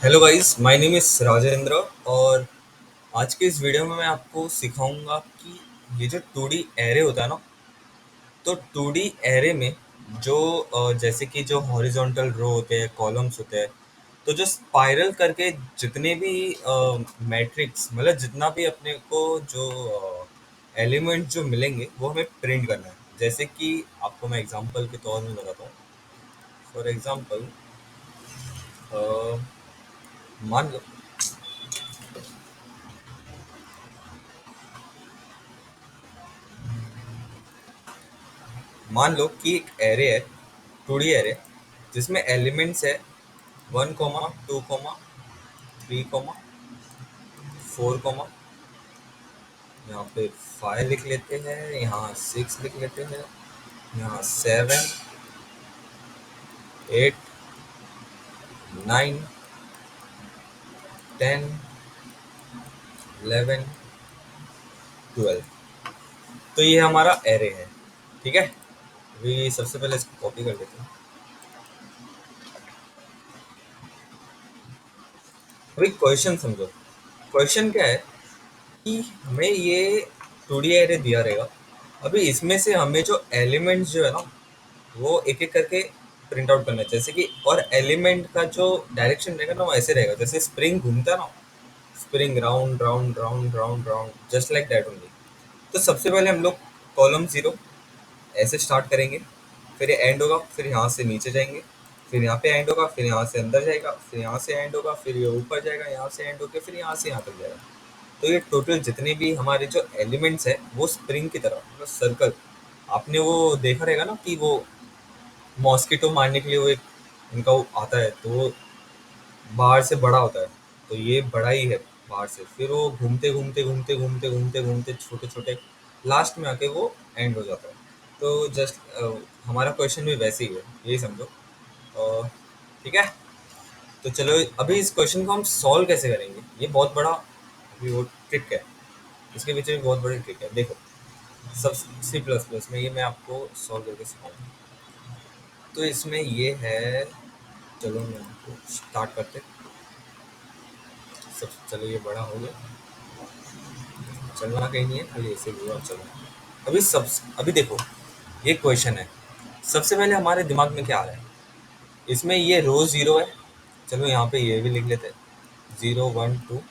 Hello guys, my name is Rajendra. और आज के इस वीडियो में मैं आपको सिखाऊंगा कि ये जो 2D एरे होता है ना, तो 2D एरे में जो जैसे कि जो हॉरिजॉन्टल रो होते हैं, कॉलम्स होते हैं, तो जो स्पाइरल करके जितने भी मैट्रिक्स मतलब जितना भी अपने को जो एलिमेंट जो मिलेंगे वो हमें प्रिंट करना है। जैसे कि आपको मैं एग्जांपल के तौर में बताता हूँ। फॉर एग्जांपल, मान लो मान लो कि एक एरे है, 2D एरे, जिसमें एलिमेंट्स है 1, 2, 3, 4, यहाँ पे 5 लिख लेते हैं, यहाँ 6 लिख लेते हैं, यहाँ 7, 8, 9, 10, 11, 12। तो ये हमारा एरे है। ठीक है, अभी सबसे पहले इसको कॉपी कर लेते हैं। अभी क्वेश्चन समझो। क्वेश्चन क्या है कि हमें ये 2D एरे दिया रहेगा। अभी इसमें से हमें जो एलिमेंट्स जो है ना, वो एक एक करके प्रिंट आउट करना है। जैसे कि और एलिमेंट का जो डायरेक्शन रहेगा ना, वो ऐसे रहेगा जैसे स्प्रिंग घूमता है ना, spring round round round round round, just like that only. तो सबसे पहले हम लोग कॉलम जीरो ऐसे स्टार्ट करेंगे, फिर ये एंड होगा, फिर यहाँ से नीचे जाएंगे, फिर यहाँ पे एंड होगा, फिर यहाँ से अंदर जाएगा, फिर यहाँ से एंड होगा, फिर ये ऊपर जाएगा, यहाँ से एंड होकर फिर यहाँ से यहाँ तक जाएगा। तो ये टोटल जितने भी हमारे जो एलिमेंट्स है वो स्प्रिंग की तरह मतलब सर्कल। आपने वो देखा रहेगा ना कि वो मॉस्किटो मारने के लिए वो एक उनका वो आता है, तो वो बाहर से बड़ा होता है। तो ये बड़ा ही है बाहर से, फिर वो घूमते घूमते घूमते घूमते घूमते घूमते छोटे छोटे लास्ट में आके वो एंड हो जाता है। तो जस्ट हमारा क्वेश्चन भी वैसे ही है, यही समझो। ठीक है, तो चलो अभी इस क्वेश्चन को हम सॉल्व कैसे करेंगे, ये बहुत बड़ा अभी वो ट्रिक है। इसके पीछे भी बहुत बड़ी ट्रिक है। देखो, सब C++ में ये मैं आपको सॉल्व करके सिखाऊंगा। तो इसमें ये है, चलो मैं आपको स्टार्ट करते। सब चलो, ये बड़ा हो गया, चलना कहीं नहीं है, खाली ऐसे हुआ चलो। अभी देखो, ये क्वेश्चन है। सबसे पहले हमारे दिमाग में क्या आ रहा है, इसमें ये रो जीरो है। चलो यहाँ पे ये भी लिख लेते हैं, 0, 1, 2,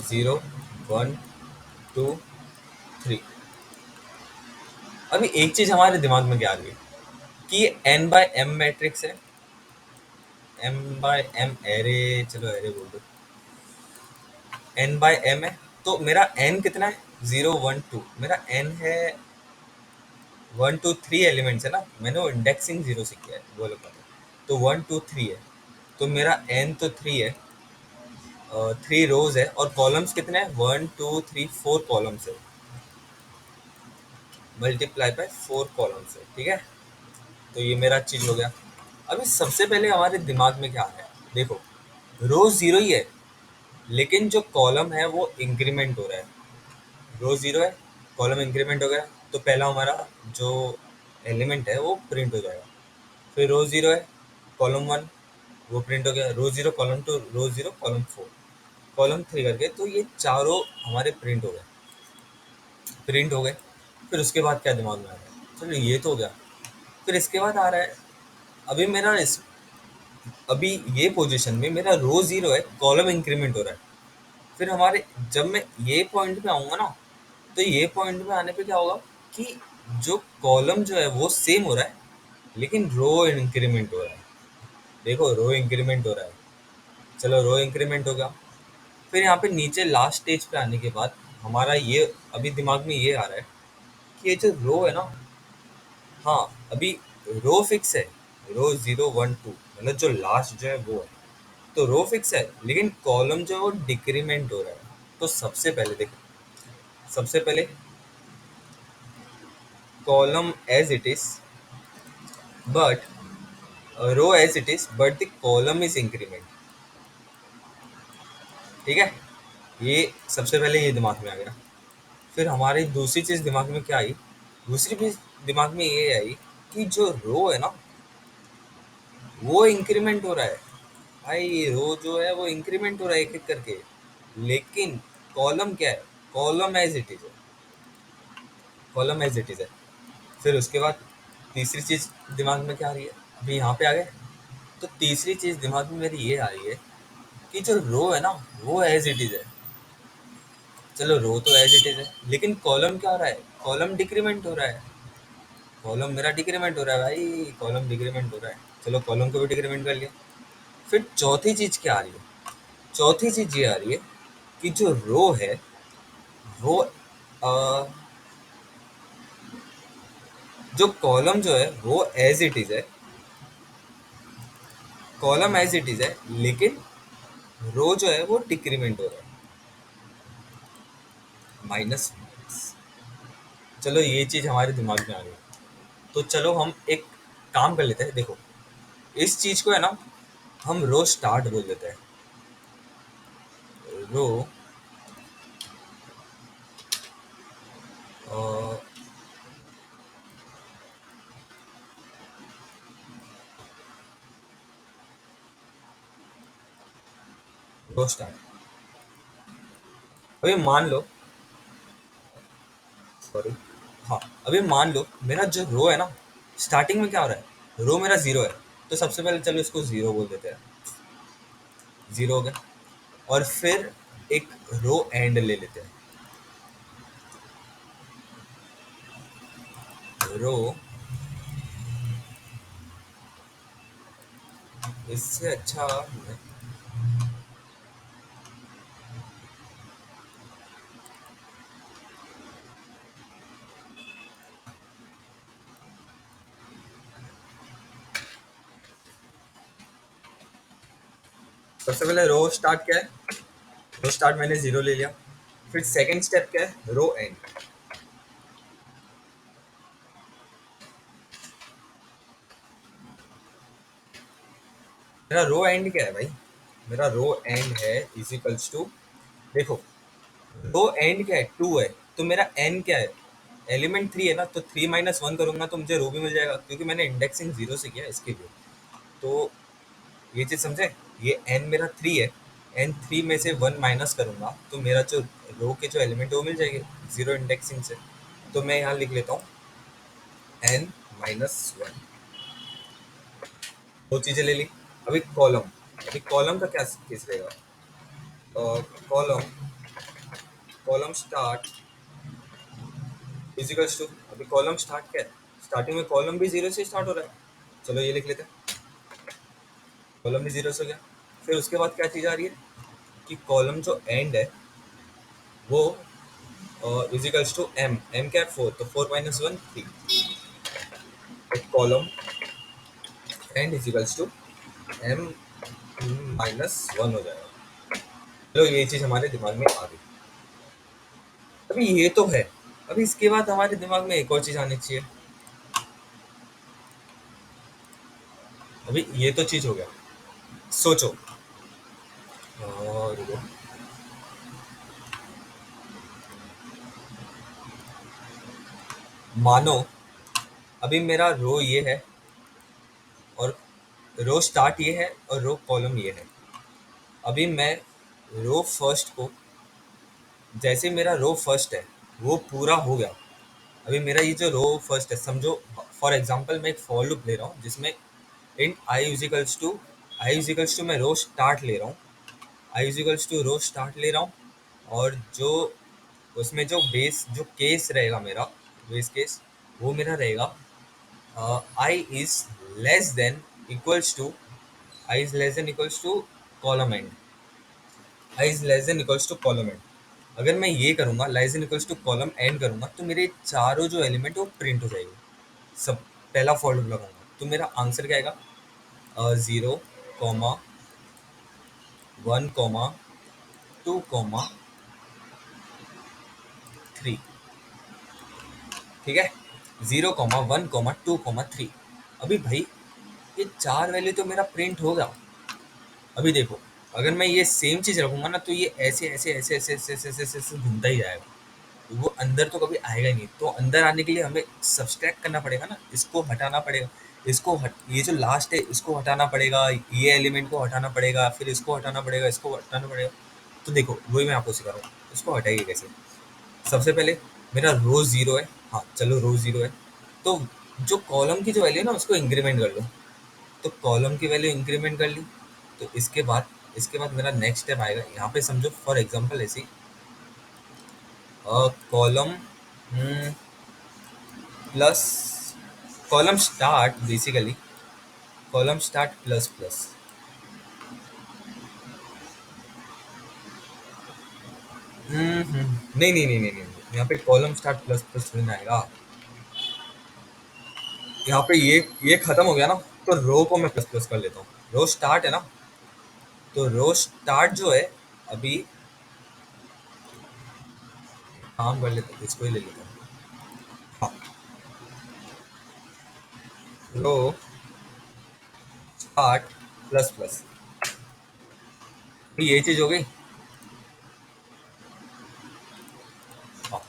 0, 1, 2, 3। अभी एक चीज हमारे दिमाग में क्या आ रही है कि ये n/m मैट्रिक्स है, m/m एरे, चलो एरे बोल दो, n/m है। तो मेरा n कितना है, 0, 1, 2। मेरा n है 1, 2, 3 एलिमेंट्स है ना, मैंने वो इंडेक्सिंग जीरो से किया है, वो लोग पता है। तो 1, 2, 3 है, तो मेरा n तो 3 है, 3 रोज है, और कॉलम्स कितने हैं, 1, 2, 3, 4 कॉलम्स है, मल्टीप्लाई बाय 4 कॉलम्स है। ठीक है, तो ये मेरा चीज हो गया। अभी सबसे पहले हमारे दिमाग में क्या आ रहा है, देखो, रो जीरो ही है, लेकिन जो कॉलम है वो इंक्रीमेंट हो रहा है। रो जीरो है, कॉलम इंक्रीमेंट हो गया, तो पहला हमारा जो एलिमेंट है वो प्रिंट हो जाएगा। फिर रो जीरो है, कॉलम वन, वो प्रिंट हो गया। Row zero, column two, row zero, column four, column three करके, तो ये चारों हमारे प्रिंट हो गए। प्रिंट हो गए, फिर उसके बाद क्या दिमाग में आ रहा है, चलो ये तो हो गया। फिर इसके बाद आ रहा है, अभी मेरा अभी ये पोजीशन में मेरा रो जीरो है, कॉलम इंक्रीमेंट हो रहा है। फिर हमारे जब मैं ये पॉइंट पे आऊंगा ना, तो ये पॉइंट पे आने पे क्या होगा कि जो कॉलम जो है वो सेम हो रहा है, लेकिन रो इंक्रीमेंट हो रहा है। देखो, रो इंक्रीमेंट हो रहा है, चलो रो इंक्रीमेंट होगा। फिर यहाँ पे नीचे लास्ट स्टेज पे आने के बाद हमारा ये अभी दिमाग में ये आ रहा है कि ये जो रो है ना, हाँ, अभी रो फिक्स है, रो 0, 1, 2 मतलब जो लास्ट जो है वो है। तो रो फिक्स है, लेकिन कॉलम जो है वो डिक्रीमेंट हो रहा है। तो सबसे पहले देखो, सबसे पहले column as it is, but row as it is, but the column is increment. ठीक है, ये सबसे पहले ये दिमाग में आ गया। फिर हमारी दूसरी चीज दिमाग में क्या आई, दूसरी चीज दिमाग में ये आई कि जो रो है ना वो इंक्रीमेंट हो रहा है, भाई रो जो है वो इंक्रीमेंट हो रहा है एक एक करके, लेकिन कॉलम क्या है, कॉलम एज इट इज है, कॉलम एज इट इज है। फिर उसके बाद तीसरी चीज दिमाग में क्या आ रही है, अभी यहाँ पे आ गए। तो तीसरी चीज दिमाग में मेरी ये आ रही है कि जो रो है ना वो एज इट इज है। चलो रो तो एज इट इज है, लेकिन कॉलम क्या हो रहा है, कॉलम डिक्रीमेंट हो रहा है, कॉलम मेरा डिक्रीमेंट हो रहा है भाई, कॉलम डिक्रीमेंट हो रहा है। चलो कॉलम को भी डिक्रीमेंट कर लिया। फिर चौथी चीज क्या आ रही है, चौथी चीज ये आ रही है कि जो रो है वो जो कॉलम जो है वो एज इट इज है, कॉलम एज इट इज है, लेकिन रो जो है वो डिक्रीमेंट हो रहा है, माइनस माइनस। चलो ये चीज हमारे दिमाग में आ गई। तो चलो हम एक काम कर लेते हैं, देखो इस चीज को है ना हम रो स्टार्ट बोल देते हैं, रो रो स्टार्ट। अभी मान लो, सॉरी, हाँ अभी मान लो मेरा जो रो है ना, स्टार्टिंग में क्या हो रहा है, रो मेरा जीरो है। तो सबसे पहले चलो इसको जीरो बोल देते हैं, जीरो हो गया। और फिर एक रो एंड ले लेते हैं, रो, इससे अच्छा सबसे पहले रो स्टार्ट क्या है, रो स्टार्ट मैंने जीरो ले लिया। फिर सेकंड स्टेप क्या है, रो एंड। मेरा रो एंड क्या है भाई, मेरा रो एंड है इजिकल्स टू, देखो रो एंड क्या है, टू है। तो मेरा एन क्या है, एलिमेंट थ्री है ना, तो थ्री माइनस वन करूंगा तो मुझे रो भी मिल जाएगा, क्योंकि मैंने इंडेक्सिंग जीरो से किया इसके लिए। तो ये चीज समझे, ये एन मेरा थ्री है, एन थ्री में से वन माइनस करूंगा तो मेरा जो रो के जो एलिमेंट है वो मिल जाएंगे जीरो इंडेक्सिंग से। तो मैं यहाँ लिख लेता हूँ एन माइनस वन, दो चीजें ले ली। अभी कॉलम, अभी कॉलम का क्या केस रहेगा, column, column start equals to, अभी कॉलम स्टार्ट क्या है, स्टार्टिंग में कॉलम भी जीरो से स्टार्ट हो रहा है। चलो ये लिख लेते हैं, कॉलम भी जीरो से हो गया। फिर उसके बाद क्या चीज आ रही है कि कॉलम जो एंड है वो इजिकल्स टू एम, एम क्या है फोर, तो फोर माइनस वन थ्री, एक column end equals to M minus one हो जाएगा। चलो ये चीज हमारे दिमाग में आ गई। अभी ये तो है, अभी इसके बाद हमारे दिमाग में एक और चीज आनी चाहिए। अभी ये तो चीज हो गया, सोचो, और मानो अभी मेरा रो ये है और रो स्टार्ट ये है और रो कॉलम ये है। अभी मैं रो फर्स्ट को, जैसे मेरा रो फर्स्ट है वो पूरा हो गया, अभी मेरा ये जो रो फर्स्ट है, समझो फॉर एग्जांपल मैं एक फॉर लूप ले रहा हूँ जिसमें int I equals to, I equals to मैं रो स्टार्ट ले रहा हूँ, आई इजिकल्स टू रो स्टार्ट ले रहा हूँ। और जो उसमें जो बेस जो केस रहेगा मेरा, बेस केस वो मेरा रहेगा I is less than equals to, I is less than equals to column end, I is less than equals to column end. अगर मैं ये करूंगा less than equals to column end करूंगा तो मेरे चारों जो एलिमेंट है वो प्रिंट हो जाएगी, सब पहला फॉर लूप लगाऊंगा तो मेरा आंसर क्या आएगा, zero comma one comma two comma three, ठीक है, zero comma one comma two comma three. अभी भाई ये चार वैल्यू तो मेरा प्रिंट होगा। अभी देखो अगर मैं ये सेम चीज रखूंगा ना तो ये ऐसे ऐसे ऐसे ऐसे ऐसे ऐसे ऐसे ऐसे ऐसे घूमता ही जाएगा, तो वो अंदर तो कभी आएगा ही नहीं। तो अंदर आने के लिए हमें सब्सट्रैक्ट करना पड़ेगा ना, इसको हटाना पड़ेगा। ये जो लास्ट है इसको हटाना पड़ेगा, ये एलिमेंट को हटाना पड़ेगा, फिर इसको हटाना पड़ेगा, इसको हटाना पड़ेगा। तो देखो वही मैं आपको सिखा रहा हूँ, इसको हटाइए कैसे। सबसे पहले मेरा रो जीरो है, हाँ चलो रो जीरो है, तो जो कॉलम की जो वैल्यू है ना उसको इंक्रीमेंट कर लो। तो कॉलम की वैल्यू इंक्रीमेंट कर ली। तो इसके बाद मेरा नेक्स्ट स्टेप आएगा, यहाँ पे समझो फॉर एग्जांपल ऐसी column plus column start, basically column start plus plus. नहीं नहीं नहीं नहीं नहीं, यहाँ पे कॉलम स्टार्ट प्लस प्लस नहीं आएगा। यहाँ पे ये खत्म हो गया ना, तो रो को मैं प्लस प्लस कर लेता हूँ। रो स्टार्ट है ना, तो रो स्टार्ट जो है अभी काम कर लेते हैं, इसको ही ले लेता हूँ। हाँ, रो स्टार्ट प्लस प्लस, ये चीज हो गई। हाँ,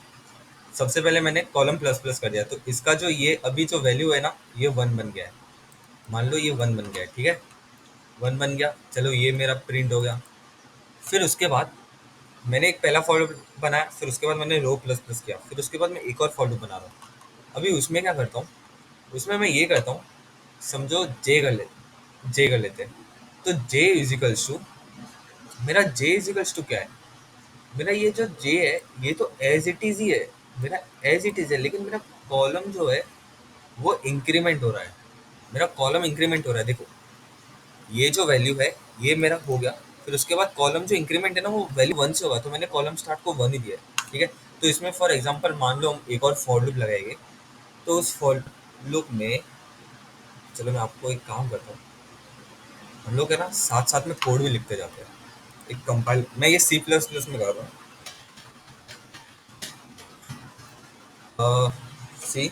सबसे पहले मैंने कॉलम प्लस प्लस कर दिया, तो इसका जो ये अभी जो वैल्यू है ना, ये वन बन गया है। मान लो ये वन बन गया है, ठीक है, वन बन गया। चलो ये मेरा प्रिंट हो गया। फिर उसके बाद मैंने एक पहला फॉर लूप बनाया, फिर उसके बाद मैंने रो प्लस प्लस किया, फिर उसके बाद मैं एक और फॉर लूप बना रहा हूँ। अभी उसमें क्या करता हूँ, उसमें मैं ये करता हूँ, समझो जे कर लेते हैं। तो जे इजिकल्स टू, मेरा जे इजिकल्स टू क्या है, मेरा ये जो जे है ये तो एज इट इज ही है, मेरा एज इट इज है, लेकिन मेरा कॉलम जो है वो इंक्रीमेंट हो रहा है। मेरा कॉलम इंक्रीमेंट हो रहा है, देखो ये जो वैल्यू है ये मेरा हो गया। फिर उसके बाद कॉलम जो इंक्रीमेंट है ना वो वैल्यू वन से होगा, तो मैंने कॉलम स्टार्ट को वन ही दिया है, ठीक है। तो इसमें फॉर एग्जांपल मान लो हम एक और फॉर लूप लगाएंगे, तो उस फॉर लूप में चलो मैं आपको एक काम करता हूँ, हम लोग है ना साथ साथ में कोड भी लिखते जाते हैं। एक कंपाइल, मैं ये सी प्लस प्लस में कर रहा हूँ, सी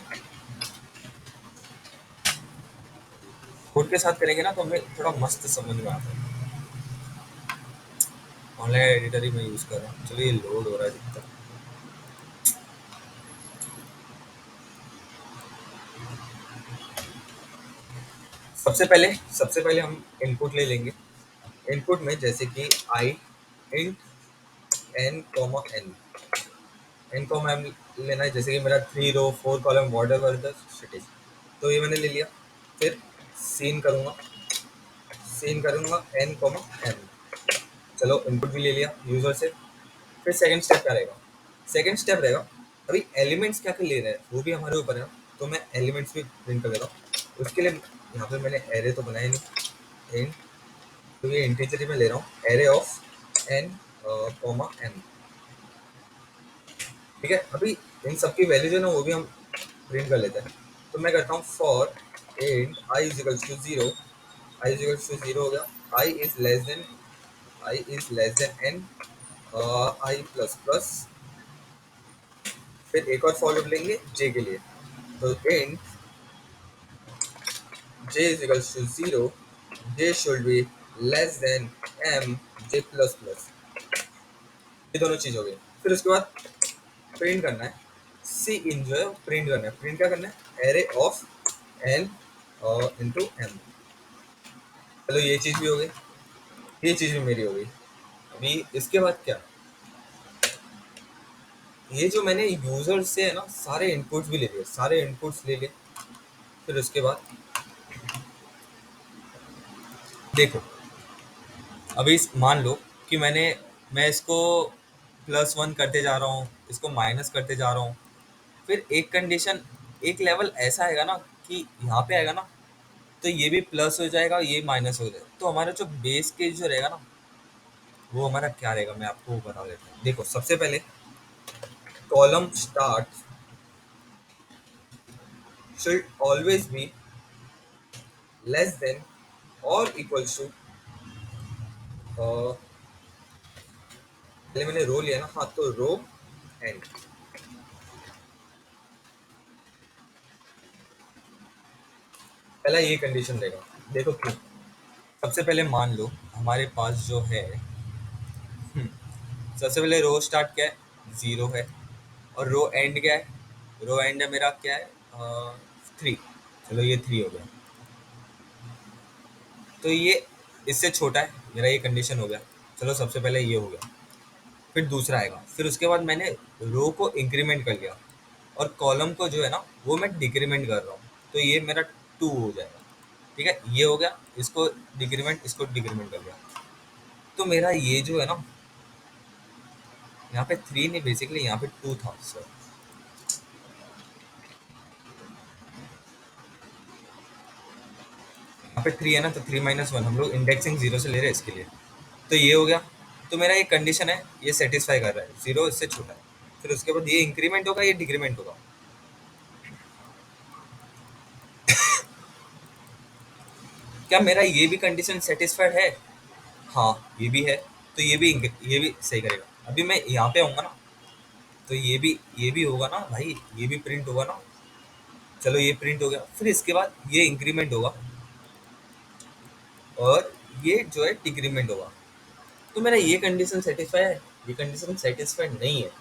कोड के साथ करेंगे ना तो हमें थोड़ा मस्त समझ में आता है। ऑनलाइन एडिटर ही मैं यूज़ कर रहा हूँ, चलो ये लोड हो रहा है जब तक। सबसे पहले हम इनपुट ले लेंगे। इनपुट में जैसे कि I int N comma N, N comma N लेना है, जैसे कि मेरा three row four column whatever the shit is. तो ये मैंने ले लिया। फिर सीन करूँगा, सीन करूँगा एन कॉमा एन। चलो इनपुट भी ले लिया यूज़र से। फिर सेकंड स्टेप क्या रहेगा, सेकंड स्टेप रहेगा अभी एलिमेंट्स क्या क्या ले रहे हैं वो भी हमारे ऊपर है ना, तो मैं एलिमेंट्स भी प्रिंट कर देता हूँ। उसके लिए यहाँ पे मैंने एरे तो बनाया नहीं, इन तो ये इंटीजर ही मैं ले रहा हूँ, array of N comma N, ठीक है। अभी इन सबकी वैल्यू जो है ना वो भी हम प्रिंट कर लेते हैं। तो मैं करता हूँ for int I is equals to zero, I is equals to zero हो गया, I is less than, I is less than N, I plus plus. फिर एक और फॉर लूप लेंगे जे के लिए, तो int j is equals to 0, j should be less than m j plus plus। ये दोनों चीज हो गई। फिर उसके बाद प्रिंट करना है, सी इन जो है प्रिंट करना है। प्रिंट क्या करना है, array of N into M. चलो ये चीज भी हो गई, ये चीज भी मेरी हो गई। अभी इसके बाद क्या, ये जो मैंने यूजर से है ना सारे इनपुट्स भी ले लिए, सारे इनपुट्स ले लिए। फिर उसके बाद देखो अभी मान लो कि मैं इसको प्लस वन करते जा रहा हूँ, इसको माइनस करते जा रहा हूँ। फिर एक कंडीशन, एक लेवल ऐसा आएगा ना कि यहाँ पे आएगा ना, तो ये भी प्लस हो जाएगा, ये माइनस हो जाएगा। तो हमारा जो बेस केस जो रहेगा ना वो हमारा क्या रहेगा, मैं आपको बता देता हूँ। देखो सबसे पहले column start should always be less than or equals to, पहले मैंने रो लिया ना, हाँ तो रो एंड, पहला ये कंडीशन रहेगा। देखो क्यों, सबसे पहले मान लो हमारे पास जो है, सबसे पहले रो स्टार्ट क्या है, जीरो है, और रो एंड क्या है, रो एंड है मेरा क्या है, थ्री। चलो ये थ्री हो गया। तो ये इससे छोटा है, मेरा ये कंडीशन हो गया। चलो सबसे पहले ये हो गया, फिर दूसरा आएगा, फिर उसके बाद मैंने रो को इंक्रीमेंट कर लिया और कॉलम को जो है ना वो मैं डिक्रीमेंट कर रहा हूँ, तो ये मेरा 2 हो जाएगा। ठीक है, ये हो गया, इसको डिक्रीमेंट, इसको डिक्रीमेंट कर लिया, तो मेरा ये जो है ना, यहाँ पे 3 नहीं, बेसिकली यहाँ पे 2 था सर। यहाँ पे 3 है ना, तो 3 - 1 हम लोग इंडेक्सिंग 0 से ले रहे हैं इसके लिए, तो ये हो गया। तो मेरा ये कंडीशन है, ये सेटिस्फाई कर रहा है, 0 इससे छोटा है। फिर उसके बाद ये इंक्रीमेंट होगा, ये डिक्रीमेंट होगा। क्या मेरा ये भी कंडीशन सेटिस्फाइड है? हाँ, ये भी है। तो ये भी सही करेगा। अभी मैं यहाँ पे आऊँगा ना, तो ये भी होगा ना भाई, ये भी प्रिंट होगा ना। चलो ये प्रिंट हो गया, फिर इसके बाद ये इंक्रीमेंट होगा और ये जो है डिक्रीमेंट होगा। तो मेरा ये कंडीशन सेटिस्फाई है, ये कंडीशन सेटिस्फाइड नहीं है।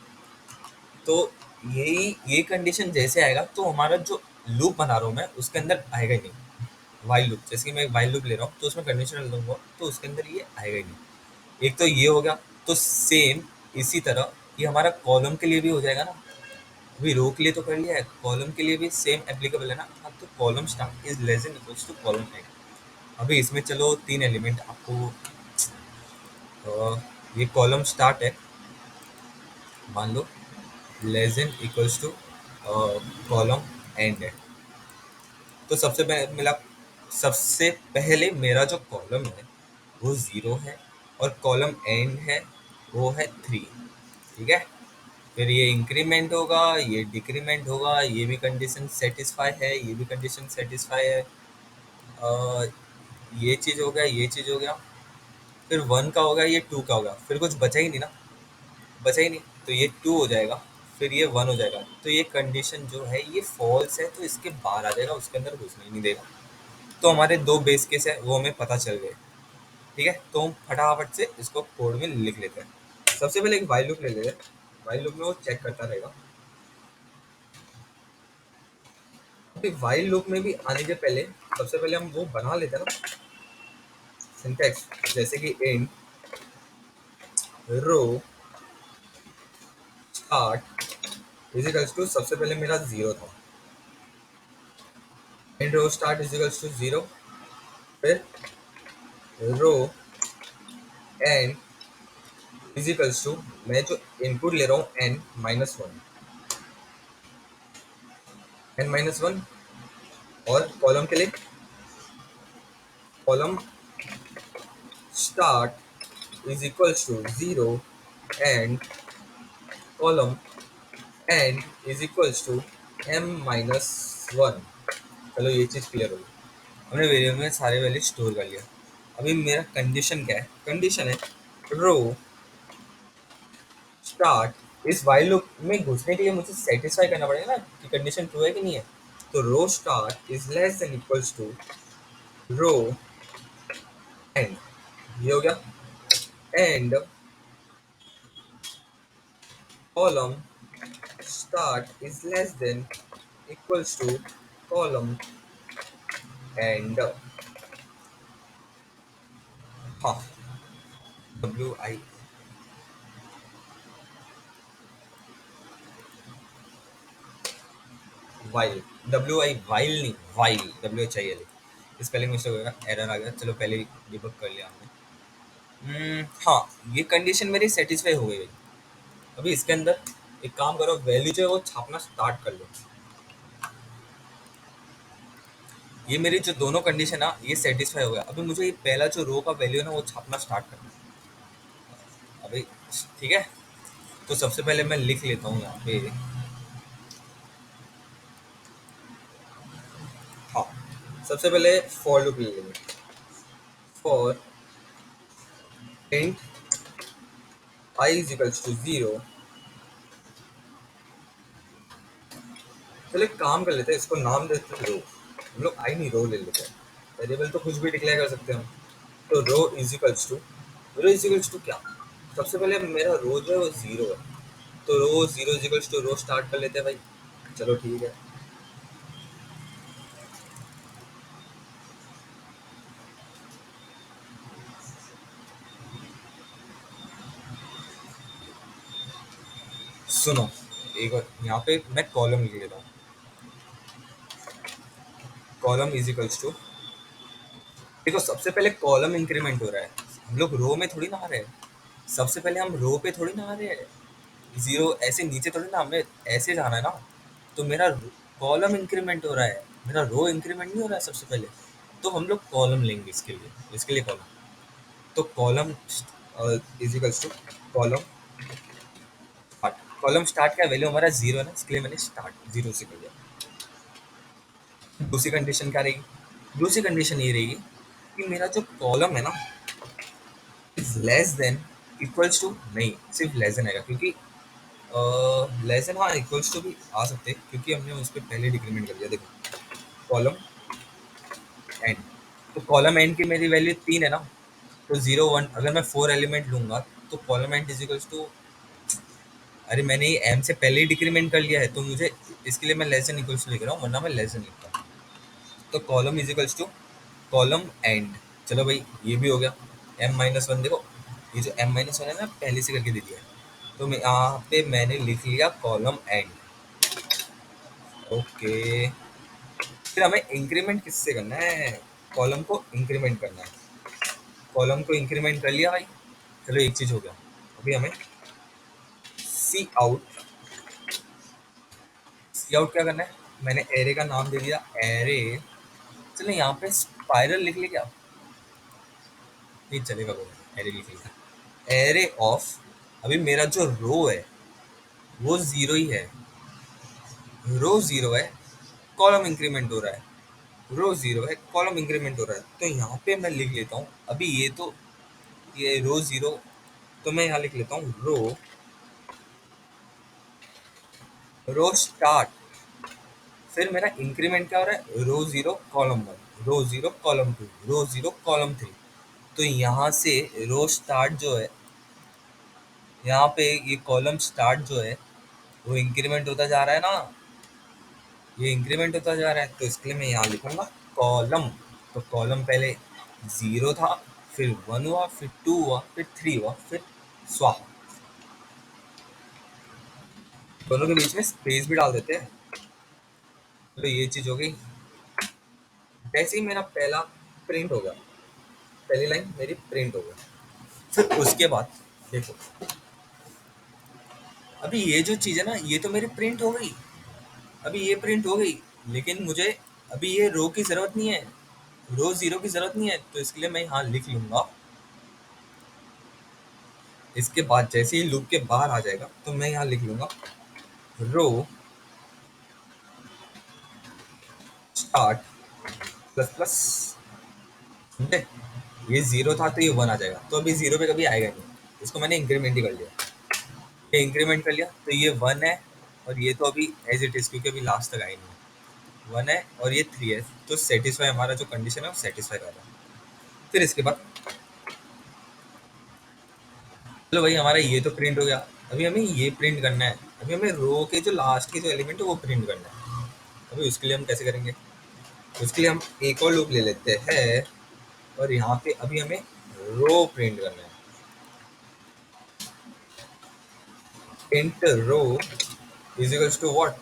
तो ये कंडीशन जैसे आएगा, तो हमारा जो लूप बना रहा हूँ मैं, उसके अंदर आएगा ही नहीं। वाइल लूप, जैसे कि मैं वाइल लूप ले रहा हूँ, तो उसमें कंडीशनल दूंगा, तो उसके अंदर ये आएगा ही नहीं। एक तो ये हो गया। तो सेम इसी तरह ये हमारा कॉलम के लिए भी हो जाएगा ना। अभी रो के लिए तो कर लिया है, कॉलम के लिए भी सेम एप्लीकेबल है ना। अब तो column start is less than equals to column end. अभी इसमें चलो 3 एलिमेंट आपको, ये कॉलम स्टार्ट है, मान लो less than equals to column end है। तो सबसे पहले मेरा जो कॉलम है वो 0 है, और कॉलम एंड है वो है 3। ठीक है, फिर ये इंक्रीमेंट होगा, ये डिक्रीमेंट होगा, ये भी कंडीशन सेटिस्फाई है, ये भी कंडीशन सेटिस्फाई है। अ, ये चीज़ हो गया, ये चीज़ हो गया, फिर 1 का हो गया, ये 2 का हो गया, फिर कुछ बचा ही नहीं ना, बचा ही नहीं, तो ये 2 हो जाएगा, फिर ये 1 हो जाएगा। तो ये कंडीशन जो है ये फॉल्स है, तो इसके बाहर आ जाएगा, उसके अंदर घुसने ही नहीं देगा। तो हमारे 2 बेस केस है वो हमें पता चल गए। ठीक है, तो हम फटाफट से इसको कोड में लिख लेते हैं। सबसे पहले एक व्हाइल लूप ले लेते हैं, व्हाइल लूप में वो चेक करता रहेगा। अभी व्हाइल लूप में भी आने के पहले सबसे पहले हम वो बना लेते हैं ना सिंटैक्स, जैसे कि int row start is equals to, सबसे पहले मेरा 0 था, int row start is equals to 0, फिर row end is equals to, मैं जो इनपुट ले रहा हूँ n-1, n-1, और कॉलम के लिए column start is equals to 0 and column end is equals to m-1। चलो ये चीज़ क्लियर होगी, हमने वेरिएबल में सारे वैल्यू स्टोर कर लिया। अभी मेरा कंडीशन क्या है? कंडीशन है रो स्टार्ट, इस वाइल लूप में घुसने के लिए मुझे सेटिस्फाई करना पड़ेगा ना कि कंडीशन ट्रू है कि नहीं है। तो row start is less than equals to row end, ये हो गया, and column start is less than equals to column end, हाँ, W I while, W I while नहीं, वाइल, WHIL। स्पेलिंग मिस्टेक होगा, एरर आ गया, चलो पहले ही डिबग कर लिया हमने। हाँ, ये कंडीशन मेरी सेटिस्फाई हो गई। अभी इसके अंदर एक काम करो, वैल्यू जो है वो छापना स्टार्ट कर लो। ये मेरी जो दोनों कंडीशन है ये सेटिस्फाई हो गया। अभी मुझे ये पहला जो रो का वैल्यू है ना वो छापना स्टार्ट करना है अभी। ठीक है, तो सबसे पहले मैं लिख लेता हूँ यहाँ पे। हाँ, सबसे पहले फॉर लूप ले लेंगे, for int I is equals to 0। चलो एक काम कर लेते हैं, इसको नाम देते हैं रो, हम लोग आई नहीं रो ले लेते हैं, वेरिएबल तो कुछ भी डिक्लेयर कर सकते हैं हम। तो row is equals to, row is equals to क्या, सबसे पहले मेरा रो जो है वो 0 है, तो row 0 is equals to row start कर लेते हैं भाई। चलो ठीक है, सुनो, एक और यहाँ पे मैं कॉलम लिख लेता हूँ। कॉलम इज इक्वल्स टू, देखो सबसे पहले कॉलम इंक्रीमेंट हो रहा है, हम लोग रो में थोड़ी ना आ रहे हैं। सबसे पहले हम रो पे थोड़ी ना आ रहे हैं, जीरो ऐसे नीचे थोड़ी ना, हमें ऐसे जाना है ना। तो मेरा कॉलम इंक्रीमेंट हो रहा है, मेरा रो इंक्रीमेंट नहीं हो रहा है सबसे पहले। तो हम लोग कॉलम लेंगे इसके लिए कॉलम। तो column is equals to column start. Column start का वैल्यू हमारा जीरो है ना, इसके लिए मैंने स्टार्ट जीरो से कर दिया। दूसरी कंडीशन क्या रहेगी? दूसरी कंडीशन ये रहेगी कि मेरा जो कॉलम है ना is less than equals to, नहीं सिर्फ लेस देन आएगा, क्योंकि लेस देन, हाँ इक्वल्स टू भी आ सकते हैं क्योंकि हमने उस पर पहले डिक्रीमेंट कर दिया। देखो कॉलम एंड, तो कॉलम एंड की मेरी वैल्यू 3 है ना, तो 0 1, अगर मैं 4 एलिमेंट लूंगा तो column end is equals to, अरे मैंने ये एम से पहले ही डिक्रीमेंट कर लिया है, तो मुझे इसके लिए मैं लेस देन इक्वल्स टू लिख रहा हूँ, वरना मैं लेस देन लिखता हूँ। तो column is equals to column end, चलो भाई ये भी हो गया। m-1, देखो ये जो m-1 है ना पहले से करके दे दिया है, तो मैं यहाँ पे मैंने लिख लिया कॉलम एंड। ओके, फिर हमें इंक्रीमेंट किससे करना है? कॉलम को इंक्रीमेंट करना है। कॉलम को इंक्रीमेंट कर लिया भाई, चलो एक चीज हो गया। अभी हमें सी आउट क्या करना है? मैंने एरे का नाम दे दिया एरे, चलो यहाँ पे स्पाइरल लिख ले क्या? नहीं चलेगा, बोलो एरे लिख लिया। एरे ऑफ, अभी मेरा जो रो है वो जीरो ही है, रो जीरो है, कॉलम इंक्रीमेंट हो रहा है। रो जीरो है, कॉलम इंक्रीमेंट हो रहा है, तो यहाँ पे मैं लिख लेता हूँ अभी ये तो, ये रो जीरो, तो मैं यहाँ लिख लेता हूँ रो स्टार्ट। फिर मेरा इंक्रीमेंट क्या हो रहा है? रो जीरो कॉलम वन, रो zero column two, row zero column three. तो यहाँ से रो स्टार्ट जो है, यहाँ पे ये कॉलम स्टार्ट जो है वो इंक्रीमेंट होता जा रहा है ना, ये इंक्रीमेंट होता जा रहा है, तो इसके लिए मैं यहाँ लिखूंगा कॉलम। तो कॉलम पहले जीरो था, फिर वन हुआ, फिर टू हुआ, फिर थ्री हुआ, फिर स्वाहा। दोनों के बीच में स्पेस भी डाल देते हैं। तो ये चीज हो गई। जैसे ही मेरा पहला प्रिंट हो गया, पहली लाइन मेरी प्रिंट हो गई, फिर उसके बाद देखो अभी ये जो चीज है ना ये तो मेरी प्रिंट हो गई, अभी ये प्रिंट हो गई, लेकिन मुझे अभी ये रो की जरूरत नहीं है, रो जीरो की जरूरत नहीं है, तो इसके लिए मैं यहाँ लिख लूंगा। इसके बाद जैसे ही लूप के बाहर आ जाएगा तो मैं यहाँ लिख लूंगा रो स्टार्ट प्लस प्लस। समझे? ये जीरो था तो ये वन आ जाएगा, तो अभी जीरो पे कभी आएगा नहीं, इसको मैंने इंक्रीमेंट ही कर लिया। ये इंक्रीमेंट कर लिया तो ये वन है, और ये तो अभी एज इट इज क्योंकि अभी लास्ट तक आई नहीं, वन है और ये थ्री है, तो सेटिस्फाई हमारा जो कंडीशन है वो सेटिस्फाई कर रहा है। फिर इसके बाद चलो भाई हमारा ये तो प्रिंट हो गया, अभी हमें ये प्रिंट करना है, अभी हमें रो के जो लास्ट के जो एलिमेंट है वो प्रिंट करना है। अभी उसके लिए हम कैसे करेंगे? उसके लिए हम एक और लूप ले लेते हैं, और यहाँ पे अभी हमें रो प्रिंट करना है। Int row is equals to what?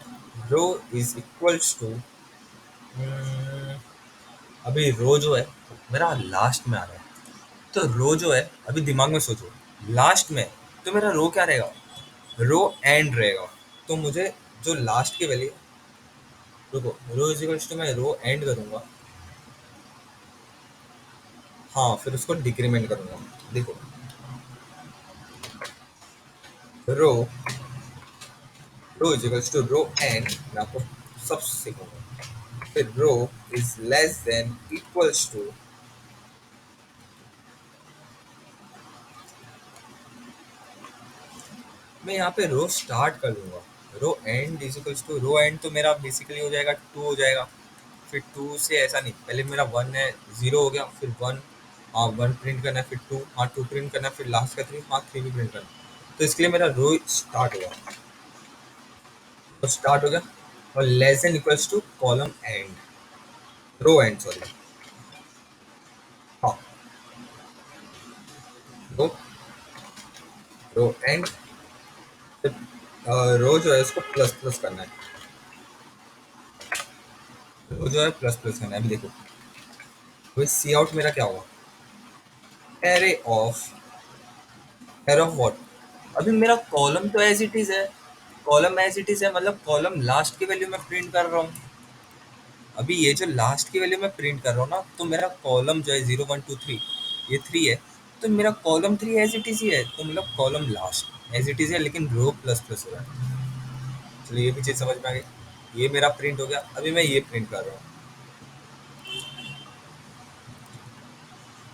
Row is equals to, अभी रो जो है मेरा लास्ट में आ रहा है, तो रो जो है अभी दिमाग में सोचो लास्ट में, तो मेरा रो क्या रहेगा? रो एंड रहेगा। तो मुझे जो लास्ट की वैल्यू, रुको, रो इज इक्वल्स टू मैं रो एंड करूंगा, हाँ फिर उसको डिक्रीमेंट करूंगा। देखो row, row is equals to row end, मैं आपको सब सिखाऊंगा। फिर row is less than equals to, मैं यहाँ पे रो स्टार्ट कर लूंगा, row end is equals to, row end तो मेरा बेसिकली हो जाएगा टू हो जाएगा। फिर टू से ऐसा नहीं, पहले मेरा वन है, जीरो हो गया, फिर वन, हाँ वन प्रिंट करना है, फिर टू, हाँ टू प्रिंट करना है, फिर लास्ट का थ्री, हाँ थ्री भी प्रिंट करना है। तो इसके लिए मेरा रो स्टार्ट हो गया, तो स्टार्ट हो गया, और less than equals to column end, row end sorry, हाँ रो, रो एंड, रो जो है उसको प्लस प्लस करना है। रो जो है प्लस प्लस करना है। अभी देखो, अभी सी आउट मेरा क्या होगा, array of, array of what, अभी मेरा कॉलम तो एज इट इज है, कॉलम एज इट इज है, मतलब कॉलम लास्ट की वैल्यू में प्रिंट कर रहा हूँ। अभी ये जो लास्ट की वैल्यू मैं प्रिंट कर रहा हूँ ना, तो मेरा कॉलम जो है 0 1 2 3, ये 3 है, तो मेरा कॉलम 3 एज इट इज ही है, तो मतलब column last as it is है, लेकिन रो प्लस प्लस हो रहा है। चलो ये भी चीज़ समझ में आ गई। ये मेरा प्रिंट हो गया। अभी मैं ये प्रिंट कर रहा हूँ,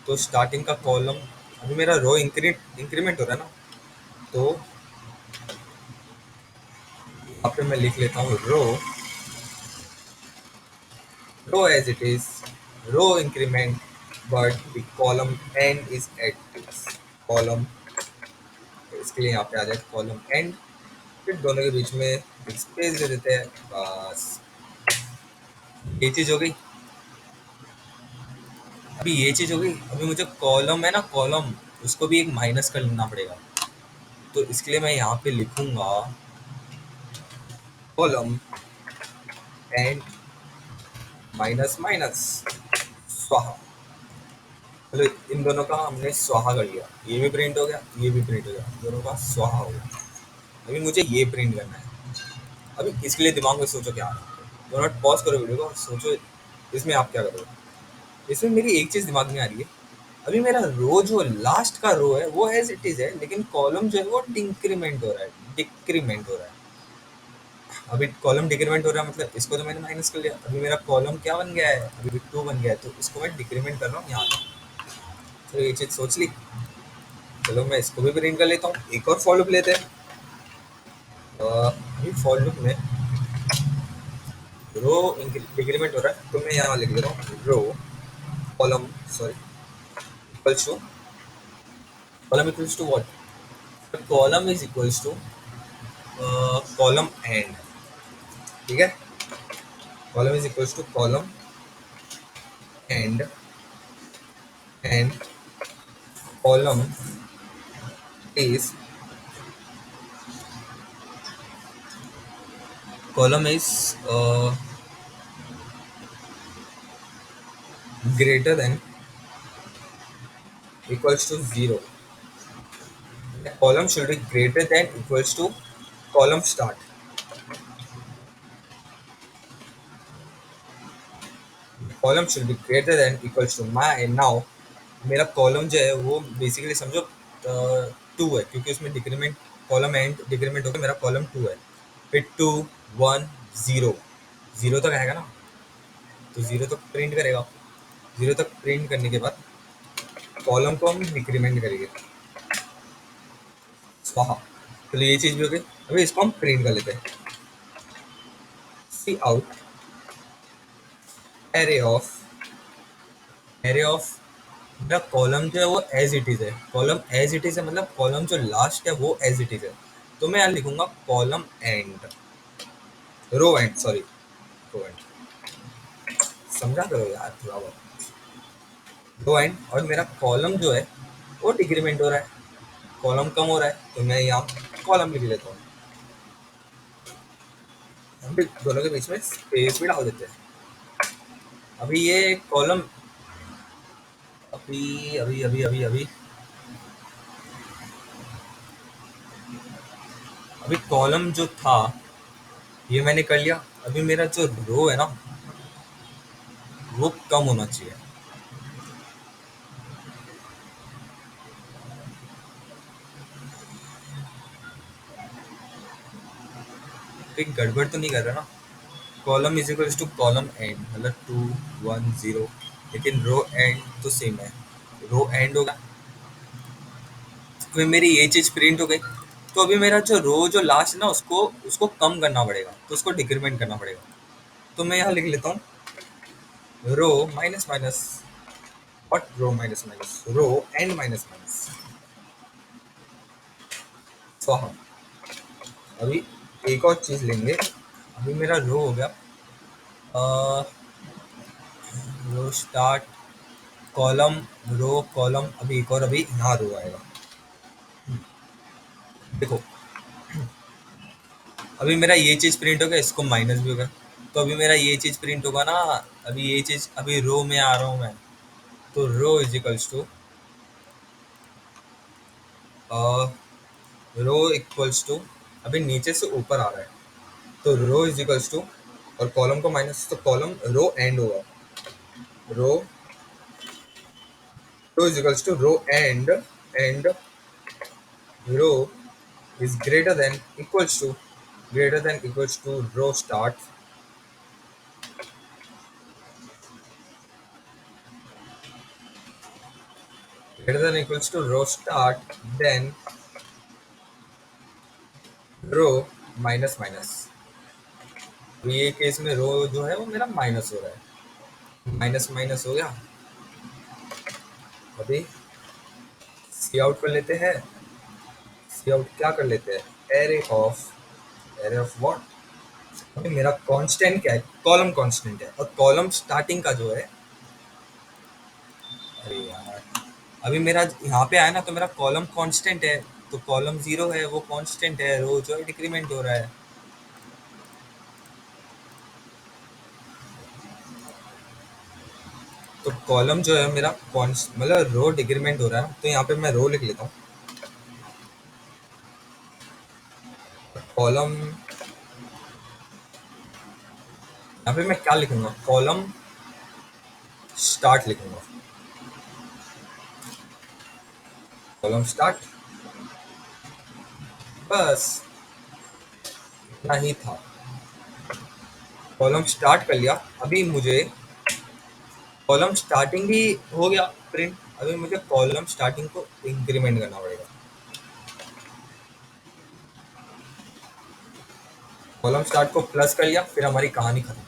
तो स्टार्टिंग का कॉलम, अभी मेरा रो इंक्रीमेंट हो रहा है ना, तो यहाँ पे मैं लिख लेता हूँ row as it is, row increment, but the column end is at plus, column, इसके लिए यहाँ पे आ जाए कॉलम एंड, फिर दोनों के बीच में एक स्पेस दे देते हैं, बस ये चीज हो गई। अभी ये चीज हो गई, अभी मुझे कॉलम है ना, कॉलम, उसको भी एक माइनस कर लेना पड़ेगा, तो इसके लिए मैं यहाँ पे लिखूंगा कॉलम एंड माइनस माइनस स्वाहा। चलो इन दोनों का हमने स्वाहा कर लिया, ये भी प्रिंट हो गया, ये भी प्रिंट हो गया, दोनों का स्वाहा हो गया। अभी मुझे ये प्रिंट करना है। अभी इसके लिए दिमाग में सोचो क्या आ रहा है, दोनों पॉज करो वीडियो को और सोचो इसमें आप क्या करोगे। इसमें मेरी एक चीज दिमाग में आ रही है, अभी मेरा रो जो लास्ट का रो है वो एज इट इज है, लेकिन कॉलम जो है वो डिक्रीमेंट हो रहा है, डिक्रीमेंट हो रहा है। अभी कॉलम डिक्रीमेंट हो रहा है, मतलब इसको तो मैंने माइनस कर लिया, अभी मेरा कॉलम क्या बन गया है, अभी 2 बन गया है, तो इसको मैं डिक्रीमेंट कर रहा हूँ यहाँ पे। तो ये चीज सोच ली। चलो मैं इसको भी प्रिंट कर लेता हूँ। एक और फॉर लूप लेते हैं। अभी फॉर लूप में रो डिक्रीमेंट हो रहा है, तो मैं यहाँ लिख दे रहा हूँ row column, sorry, equals to, column equals to what, column is equals to column end, ठीक है, column is equals to column end, and column is, column is greater than equals to 0. The column should be greater than equals to column start. Column should be greater than equals to my, now मेरा column जो है वो basically समझो 2 है, क्योंकि उसमें decrement, column and decrement होकर मेरा कॉलम 2 है, फिर 2 1 0, 0 तक आएगा ना, तो 0 तक प्रिंट करेगा। 0 तक प्रिंट करने के बाद कॉलम को हम डिक्रीमेंट करेंगे, स्वाहा। चलो ये चीज भी हो गई। अभी इसको हम प्रिंट कर लेते हैं, C out array of, array of, मेरा कॉलम जो है वो एज इट इज है, कॉलम एज इट इज है, मतलब कॉलम जो लास्ट है वो एज इट इज है, तो मैं यहाँ लिखूंगा column end, row end, sorry, row end, समझा करो यार थोड़ा बहुत, रो एंड, और मेरा कॉलम जो है वो डिक्रीमेंट हो रहा है, कॉलम कम हो रहा है, तो मैं यहाँ कॉलम लिख लेता हूँ। हम भी दोनों के बीच में स्पेस भी डाल देते हैं। अभी ये कॉलम, अभी अभी अभी अभी अभी अभी कॉलम जो था ये मैंने कर लिया। अभी मेरा जो रो है ना वो कम होना चाहिए। कहीं गड़बड़ तो नहीं कर रहा ना, column is equals to column end, मतलब 2 1 0, लेकिन रो एंड तो सेम है, रो एंड होगा। अभी मेरी ये चीज प्रिंट हो गई, तो अभी मेरा जो रो जो लास्ट है ना उसको उसको कम करना पड़ेगा, तो उसको डिक्रीमेंट करना पड़ेगा, तो मैं यहाँ लिख लेता हूँ row minus minus, what, row minus minus row and minus minus स्वाहा। अभी एक और चीज लेंगे। अभी मेरा रो हो गया रो स्टार्ट, कॉलम, रो कॉलम, अभी एक और, अभी यहाँ रो आएगा। देखो अभी मेरा ये चीज प्रिंट होगा, इसको माइनस भी होगा, तो अभी मेरा ये चीज प्रिंट होगा ना। अभी ये चीज, अभी रो में आ रहा हूँ मैं, तो row is equals to row equals to, अभी नीचे से ऊपर आ रहा है, तो रो इज इक्वल्स टू, और कॉलम को माइनस, तो कॉलम रो एंड होगा, row row is equals to row and row is greater than equals to row start, greater than equals to row start, then row minus minus. तो ये case में रो जो है वो मेरा माइनस हो रहा है, माइनस माइनस हो गया। अभी सी आउट कर लेते हैं, सी आउट क्या कर लेते हैं, एरे ऑफ व्हाट। अभी मेरा कांस्टेंट क्या है, कॉलम कांस्टेंट है, और कॉलम स्टार्टिंग का जो है, अरे यार, अभी मेरा यहाँ पे आया ना, तो मेरा कॉलम कांस्टेंट है, तो कॉलम जीरो है वो कांस्टेंट है, रो जो है डिक्रीमेंट हो रहा है। तो कॉलम जो है मेरा मतलब रो डिक्रीमेंट हो रहा है, तो यहाँ पे मैं रो लिख लेता हूँ, कॉलम, यहाँ पे मैं क्या लिखूंगा, कॉलम स्टार्ट लिखूंगा, कॉलम स्टार्ट, बस इतना ही था। कॉलम स्टार्ट कर लिया, अभी मुझे कॉलम स्टार्टिंग भी हो गया प्रिंट, अभी मुझे कॉलम स्टार्टिंग को इंक्रीमेंट करना पड़ेगा। कॉलम स्टार्ट को प्लस कर लिया, फिर हमारी कहानी खत्म।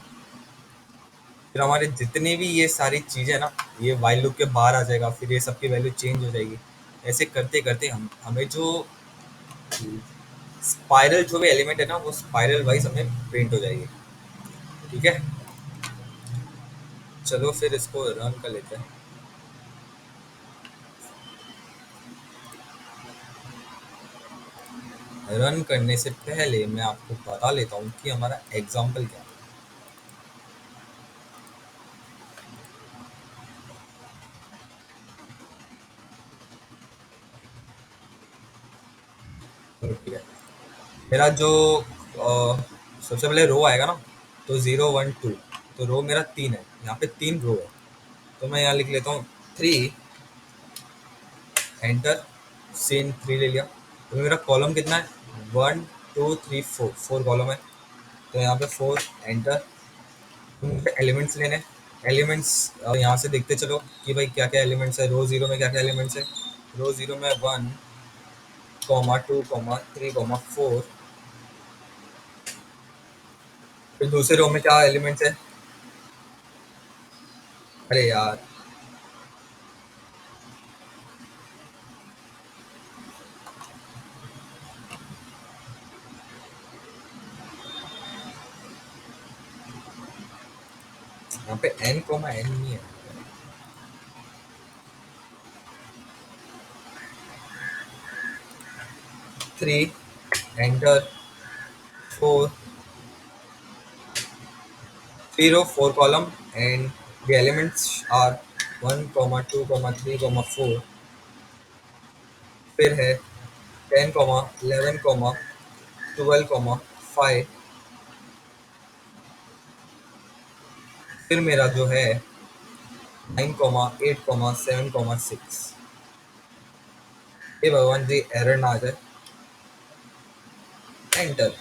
फिर हमारे जितने भी ये सारी चीज़ें ना, ये वाइल लूप के बाहर आ जाएगा, फिर ये सबकी वैल्यू चेंज हो जाएगी। ऐसे करते करते हमें जो स्पाइरल जो भी एलिमेंट है ना, वो स्पाइरल वाइज हमें प्रिंट हो जाएगी। ठीक है, चलो फिर इसको रन कर लेते हैं। रन करने से पहले मैं आपको बता लेता हूँ कि हमारा एग्जाम्पल क्या है। ठीक है, मेरा जो सबसे पहले रो आएगा ना, तो 0 1 2, तो रो मेरा 3 है, यहाँ पे 3 रो है, तो मैं यहाँ लिख लेता हूँ 3, एंटर, सेम 3 ले लिया। तो मेरा कॉलम कितना है, 1 2 3 4, 4 कॉलम है, तो यहाँ पे 4, एंटर। तो मुझे एलिमेंट्स लेने, एलिमेंट्स यहाँ से देखते चलो कि भाई क्या क्या एलिमेंट्स है, रो जीरो में क्या क्या एलिमेंट्स है। रो जीरो में 1 2 3 4, फिर दूसरे रो में क्या एलिमेंट्स है, अरे यार, यहाँ पे n, नहीं है, 3, enter, 4, 4 column, and the elements are 1 2 3 4, फिर है 10 11 12 5, फिर मेरा जो है 9 8 7 6। ये भगवान जी एरर ना आ जाए, enter.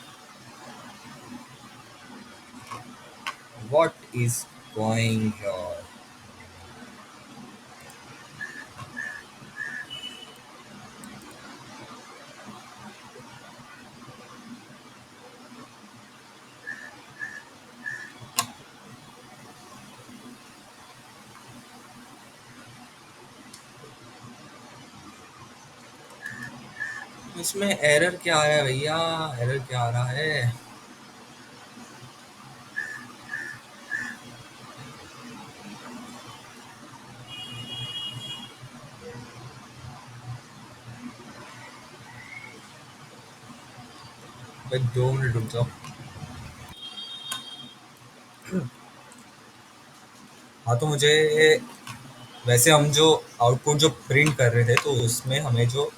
What is going here, इसमें एरर क्या आया भैया, एरर क्या आ रहा है। भाई 2 मिनट रुक जाओ। हाँ तो मुझे, वैसे हम जो आउटपुट जो प्रिंट कर रहे थे तो उसमें हमें जो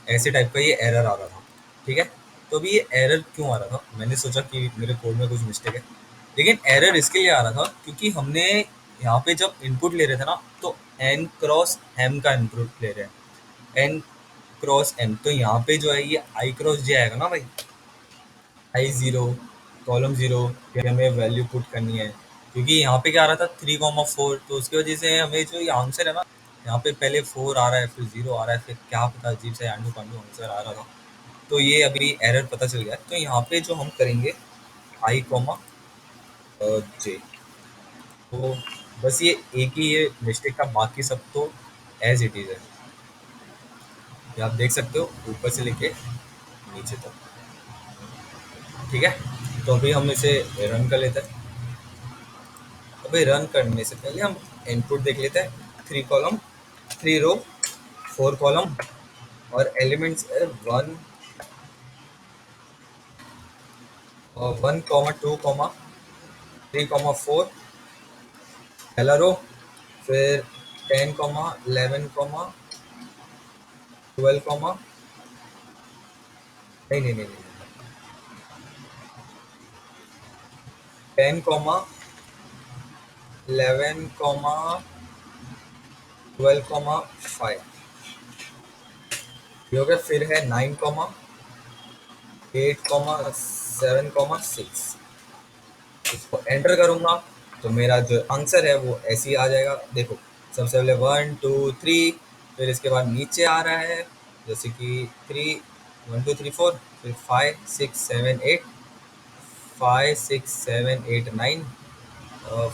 ऐसे टाइप का ये एरर आ रहा था, ठीक है। तो अभी ये एरर क्यों आ रहा था, मैंने सोचा कि मेरे कोड में कुछ मिस्टेक है। लेकिन एरर इसके लिए आ रहा था क्योंकि हमने यहाँ पे जब इनपुट ले रहे थे ना, तो एन क्रॉस एम का इनपुट ले रहे हैं, एन क्रॉस एम। तो यहाँ पे जो है ये आई क्रॉस जे आएगा ना भाई, आई जीरो, कॉलम जीरो, फिर हमें वैल्यू पुट करनी है। क्योंकि यहाँ पे क्या आ रहा था 3,4, तो उसकी वजह से हमें जो ये आंसर है ना, यहाँ पे पहले 4 आ रहा है फिर 0 आ रहा है, फिर क्या पता अजीब से आंडू पांडू आंसर आ रहा था। तो ये अभी एरर पता चल गया। तो यहाँ पे जो हम करेंगे आई कॉमा जे, तो बस ये एक ही ये मिस्टेक का, बाकी सब तो एज इट इज है। ये आप देख सकते हो ऊपर से लेके नीचे तक, ठीक है। तो अभी हम इसे रन कर लेते हैं। अभी रन करने से पहले हम इनपुट देख लेते हैं। 3 कॉलम, 3 रो, 4 कॉलम, और एलिमेंट्स है 1,2,3,4 पहला रो, फिर 10,11,12, नहीं नहीं नहीं नहीं, 10,11,12,5 ये हो गया। फिर है 9,8,7,6। इसको एंटर करूंगा तो मेरा जो आंसर है वो ऐसे ही आ जाएगा। देखो, सबसे पहले 1 2 3, फिर इसके बाद नीचे आ रहा है जैसे कि 3, 1 2 3 4, फिर 5 6 7 8, 5 6 7 8 9,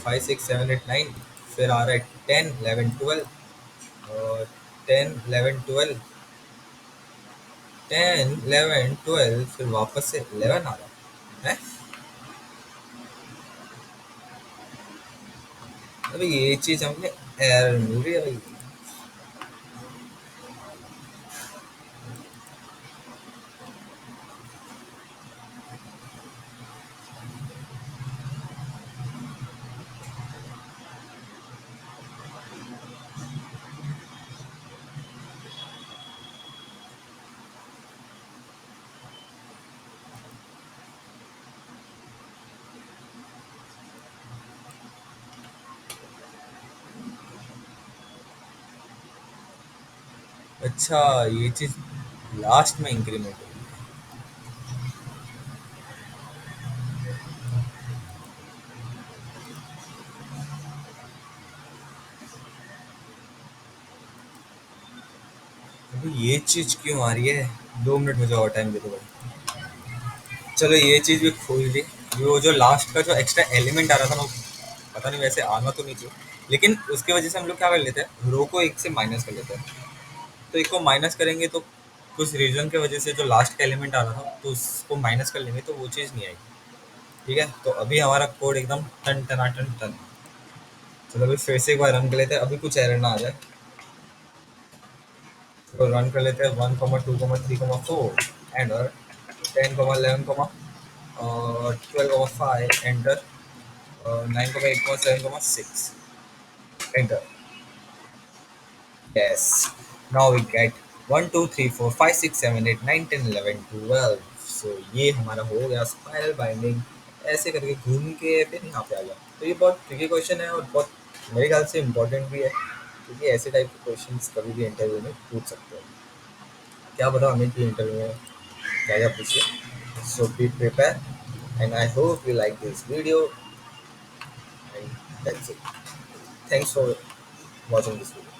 5 6 7 8 9, फिर आ रहा है 10 11 12, और 10 11 12, 10 11 12, फिर वापस से 11 आ रहा है। अभी ये चीज हमने एरर मिल रही है भाई। अच्छा, ये चीज लास्ट में इंक्रीमेंट होगी। अभी ये चीज क्यों आ रही है, 2 मिनट मुझे और टाइम दे दो भाई। चलो ये चीज भी खोल ली। वो जो लास्ट का जो एक्स्ट्रा एलिमेंट आ रहा था ना, पता नहीं वैसे आना तो नहीं चाहिए, लेकिन उसकी वजह से हम लोग क्या कर लेते हैं, रो को एक से माइनस कर लेते हैं। तो एक को माइनस करेंगे तो कुछ रीजन की वजह से जो लास्ट का एलिमेंट आ रहा था तो उसको माइनस कर लेंगे तो वो चीज़ नहीं आएगी, ठीक है। तो अभी हमारा कोड एकदम टन टना टन टन। चलो अभी फिर से एक बार रन कर लेते हैं, अभी कुछ एरर ना आ जाए। तो रन कर लेते हैं 1,2,3,4 एंटर, 10,11, और 12,5 एंटर, और 9,8,7,6 enter. Yes. Now we get 1 2 3 4 5 6 7 8 9 10 11 12। सो ये हमारा हो गया स्पाइरल बाइंडिंग। ऐसे करके घूम के फिर यहाँ पे आ गया। तो ये बहुत ट्रिकी क्वेश्चन है और बहुत मेरे ख्याल से इम्पोर्टेंट भी है, क्योंकि ऐसे टाइप के क्वेश्चंस कभी भी इंटरव्यू में पूछ सकते हैं। क्या पता हमें कि इंटरव्यू में क्या क्या पूछे। So be prepare and I hope you like this video and that's it. Thanks for watching this video.